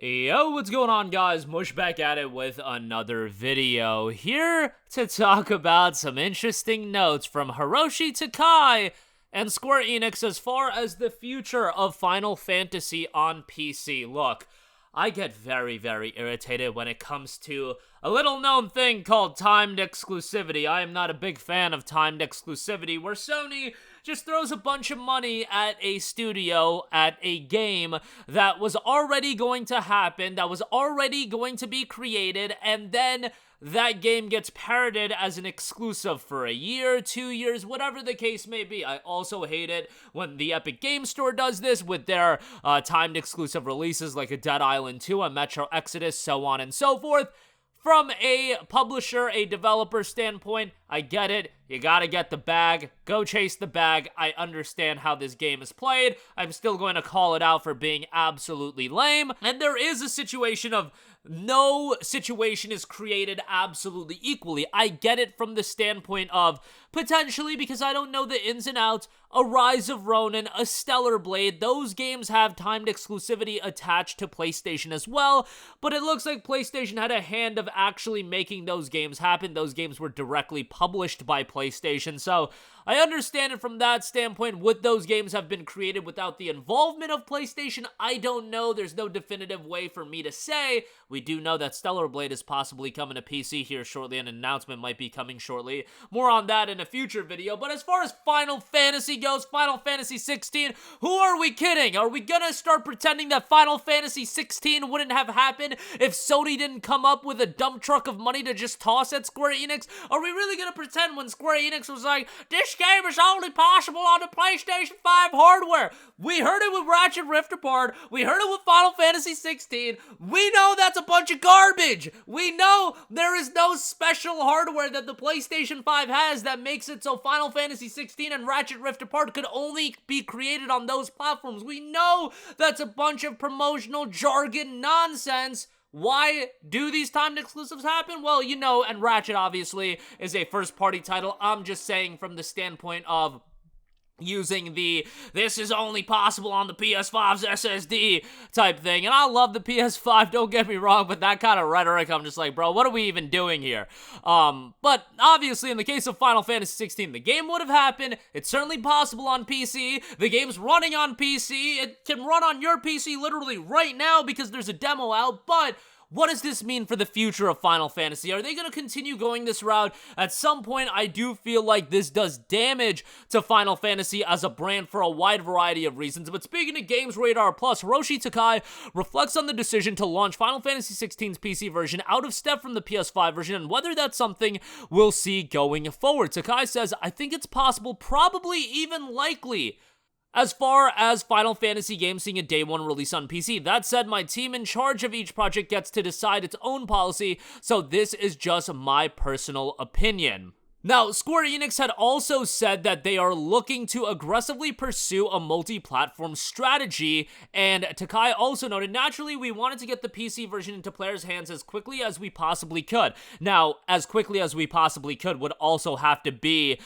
Yo, what's going on, guys? Mush back at it with another video. Here to talk about some interesting notes from Hiroshi Takai and Square Enix as far as the future of Final Fantasy on PC. Look, I get very, very irritated when it comes to a little-known thing called timed exclusivity. I am not a big fan of timed exclusivity, where Sony just throws a bunch of money at a studio, at a game that was already going to happen, that was already going to be created, and then that game gets parroted as an exclusive for a year, 2 years, whatever the case may be. I also hate it when the Epic Game Store does this with their timed exclusive releases like a Dead Island 2, a Metro Exodus, so on and so forth. From a publisher, a developer standpoint, I get it. You gotta get the bag. Go chase the bag. I understand how this game is played. I'm still going to call it out for being absolutely lame. And there is a situation of no situation is created absolutely equally. I get it from the standpoint of potentially, because I don't know the ins and outs, a Rise of Ronin, a Stellar Blade. Those games have timed exclusivity attached to PlayStation as well, but it looks like PlayStation had a hand of actually making those games happen. Those games were directly published by PlayStation, so I understand it from that standpoint. Would those games have been created without the involvement of PlayStation? I don't know. There's no definitive way for me to say. We do know that Stellar Blade is possibly coming to PC here shortly. An announcement might be coming shortly. More on that in a future video. But as far as Final Fantasy goes, Final Fantasy 16, who are we kidding? Are we gonna start pretending that Final Fantasy 16 wouldn't have happened if Sony didn't come up with a dump truck of money to just toss at Square Enix? Are we really gonna pretend when Square Enix was like, this game is only possible on the PlayStation 5 hardware? We heard it with Ratchet Rift Apart. We heard it with Final Fantasy 16. We know that's a bunch of garbage. We know there is no special hardware that the PlayStation 5 has that makes it so Final Fantasy 16 and Ratchet Rift Apart could only be created on those platforms. We know that's a bunch of promotional jargon nonsense. Why do these timed exclusives happen? Well, you know, and Ratchet obviously is a first-party title. I'm just saying from the standpoint of using the this is only possible on the PS5's SSD type thing. And I love the PS5, don't get me wrong, but that kind of rhetoric, I'm just like, bro, what are we even doing here? But obviously in the case of Final Fantasy 16, the game would have happened. It's certainly possible on PC. The game's running on PC. It can run on your PC literally right now because there's a demo out, but what does this mean for the future of Final Fantasy? Are they going to continue going this route? At some point, I do feel like this does damage to Final Fantasy as a brand for a wide variety of reasons. But speaking of Games Radar Plus, Hiroshi Takai reflects on the decision to launch Final Fantasy 16's PC version out of step from the PS5 version and whether that's something we'll see going forward. Takai says, I think it's possible, probably even likely, as far as Final Fantasy games seeing a day one release on PC. That said, my team in charge of each project gets to decide its own policy, so this is just my personal opinion. Now, Square Enix had also said that they are looking to aggressively pursue a multi-platform strategy, and Takai also noted, naturally, we wanted to get the PC version into players' hands as quickly as we possibly could. Now, as quickly as we possibly could would also have to be,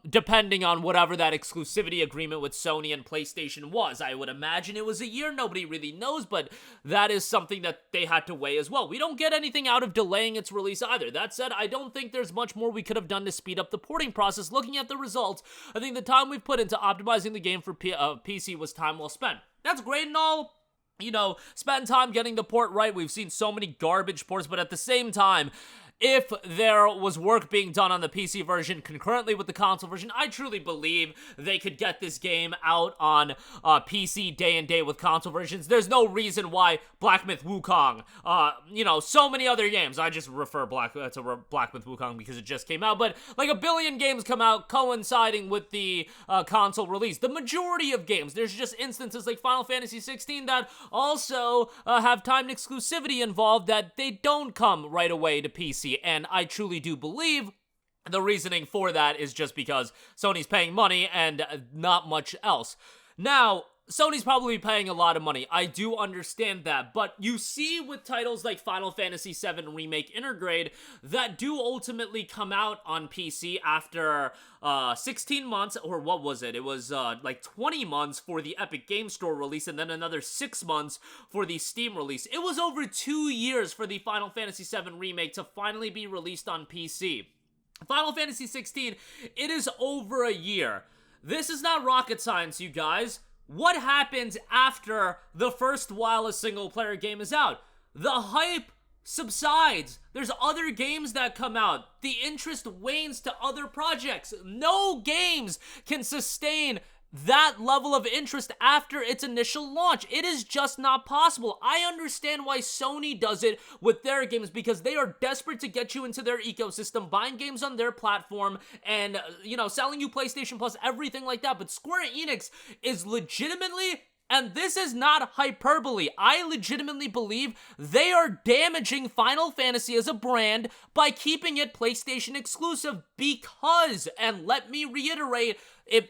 depending on whatever that exclusivity agreement with Sony and PlayStation was. I would imagine it was a year, nobody really knows, but that is something that they had to weigh as well. We don't get anything out of delaying its release either. That said, I don't think there's much more we could have done to speed up the porting process. Looking at the results, I think the time we've put into optimizing the game for PC was time well spent. That's great and all. You know, spend time getting the port right. We've seen so many garbage ports, but at the same time, if there was work being done on the PC version concurrently with the console version, I truly believe they could get this game out on PC day and day with console versions. There's no reason why Black Myth Wukong, you know, so many other games. I just refer to Black Myth Wukong because it just came out, but like a billion games come out coinciding with the console release. The majority of games, there's just instances like Final Fantasy 16 that also have timed exclusivity involved that they don't come right away to PC. And I truly do believe the reasoning for that is just because Sony's paying money and not much else. Now, Sony's probably paying a lot of money. I do understand that, but you see with titles like Final Fantasy VII Remake Intergrade that do ultimately come out on PC after 16 months, or what was it? It was like 20 months for the Epic Game Store release, and then another 6 months for the Steam release. It was over 2 years for the Final Fantasy VII Remake to finally be released on PC. Final Fantasy XVI, it is over a year. This is not rocket science, you guys. What happens after the first while a single-player game is out? The hype subsides. There's other games that come out. The interest wanes to other projects. No games can sustain that level of interest after its initial launch. It is just not possible. I understand why Sony does it with their games, because they are desperate to get you into their ecosystem, buying games on their platform, and, selling you PlayStation Plus, everything like that. But Square Enix is legitimately, and this is not hyperbole, I legitimately believe they are damaging Final Fantasy as a brand by keeping it PlayStation exclusive because, and let me reiterate,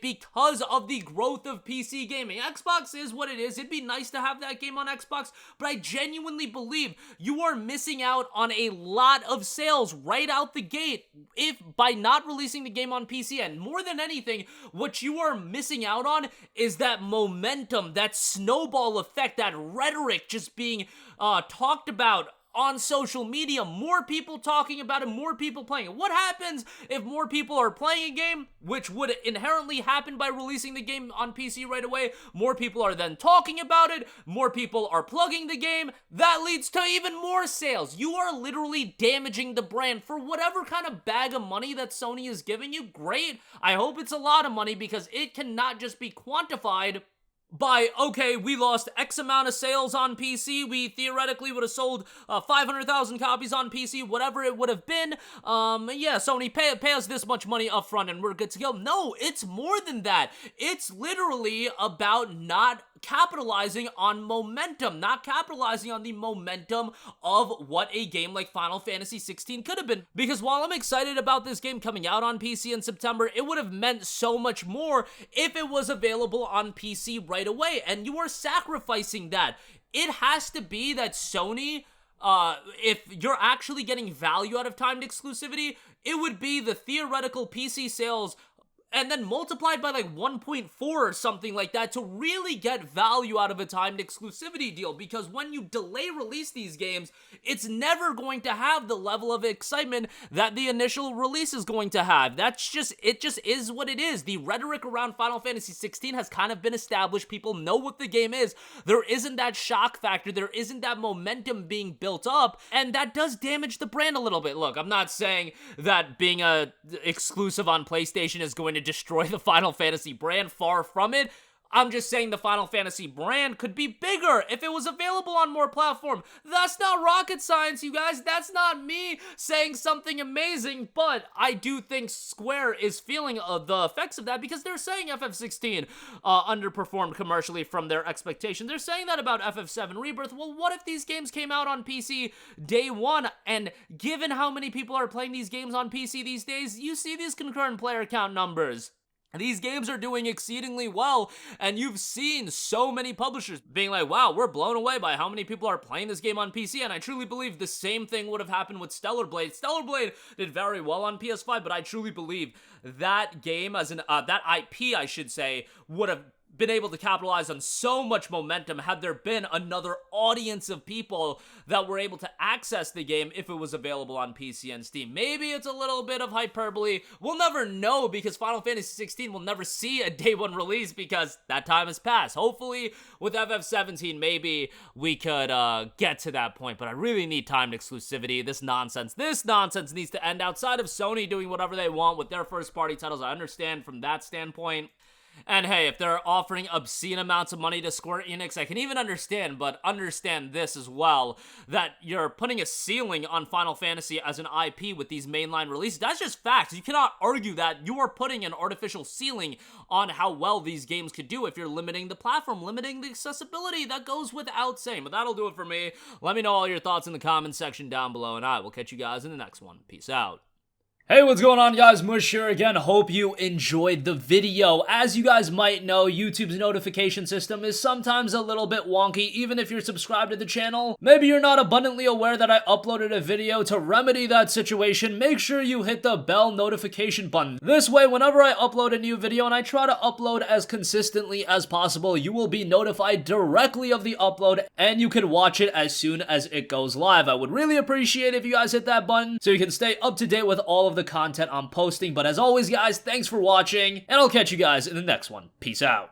because of the growth of PC gaming. Xbox is what it is. It'd be nice to have that game on Xbox, but I genuinely believe you are missing out on a lot of sales right out the gate if by not releasing the game on PC. And more than anything, what you are missing out on is that momentum, that snowball effect, that rhetoric just being talked about on social media, more people talking about it, more people playing it. What happens if more people are playing a game, which would inherently happen by releasing the game on PC right away? More people are then talking about it, more people are plugging the game, that leads to even more sales. You are literally damaging the brand for whatever kind of bag of money that Sony is giving you. Great. I hope it's a lot of money, because it cannot just be quantified by, okay, we lost X amount of sales on PC, we theoretically would have sold 500,000 copies on PC, whatever it would have been, Sony, pay us this much money up front and we're good to go. No, it's more than that. It's literally about not capitalizing on momentum, not capitalizing on the momentum of what a game like Final Fantasy XVI could have been. Because while I'm excited about this game coming out on PC in September, it would have meant so much more if it was available on PC right away, and you are sacrificing that. It has to be that Sony, if you're actually getting value out of timed exclusivity, it would be the theoretical PC sales and then multiplied by like 1.4 or something like that to really get value out of a timed exclusivity deal. Because when you delay release these games, it's never going to have the level of excitement that the initial release is going to have. It just is what it is. The rhetoric around Final Fantasy XVI has kind of been established. People know what the game is. There isn't that shock factor. There isn't that momentum being built up, and that does damage the brand a little bit. Look, I'm not saying that being a exclusive on PlayStation is going to destroy the Final Fantasy brand. Far from it. I'm just saying the Final Fantasy brand could be bigger if it was available on more platforms. That's not rocket science, you guys. That's not me saying something amazing, but I do think Square is feeling the effects of that, because they're saying FF16 underperformed commercially from their expectations. They're saying that about FF7 Rebirth. Well, what if these games came out on PC day one, and given how many people are playing these games on PC these days, you see these concurrent player count numbers. These games are doing exceedingly well, and you've seen so many publishers being like, wow, we're blown away by how many people are playing this game on PC, and I truly believe the same thing would have happened with Stellar Blade. Stellar Blade did very well on PS5, but I truly believe that game, that IP, I should say, would have been able to capitalize on so much momentum had there been another audience of people that were able to access the game if it was available on PC and Steam. Maybe it's a little bit of hyperbole. We'll never know, because Final Fantasy XVI will never see a day one release because that time has passed. Hopefully with FF17 maybe we could get to that point, but I really need timed exclusivity. This nonsense needs to end. Outside of Sony doing whatever they want with their first party titles, I understand from that standpoint. And hey, if they're offering obscene amounts of money to Square Enix, I can even understand, but understand this as well, that you're putting a ceiling on Final Fantasy as an IP with these mainline releases. That's just facts. You cannot argue that. You are putting an artificial ceiling on how well these games could do if you're limiting the platform, limiting the accessibility. That goes without saying, but that'll do it for me. Let me know all your thoughts in the comments section down below, and I will catch you guys in the next one. Peace out. Hey, what's going on, guys? Mush here again. Hope you enjoyed the video. As you guys might know, YouTube's notification system is sometimes a little bit wonky, even if you're subscribed to the channel. Maybe you're not abundantly aware that I uploaded a video. To remedy that situation, make sure you hit the bell notification button. This way, whenever I upload a new video, and I try to upload as consistently as possible, you will be notified directly of the upload, and you can watch it as soon as it goes live. I would really appreciate if you guys hit that button so you can stay up to date with all of the content I'm posting. But as always, guys, thanks for watching, and I'll catch you guys in the next one. Peace out.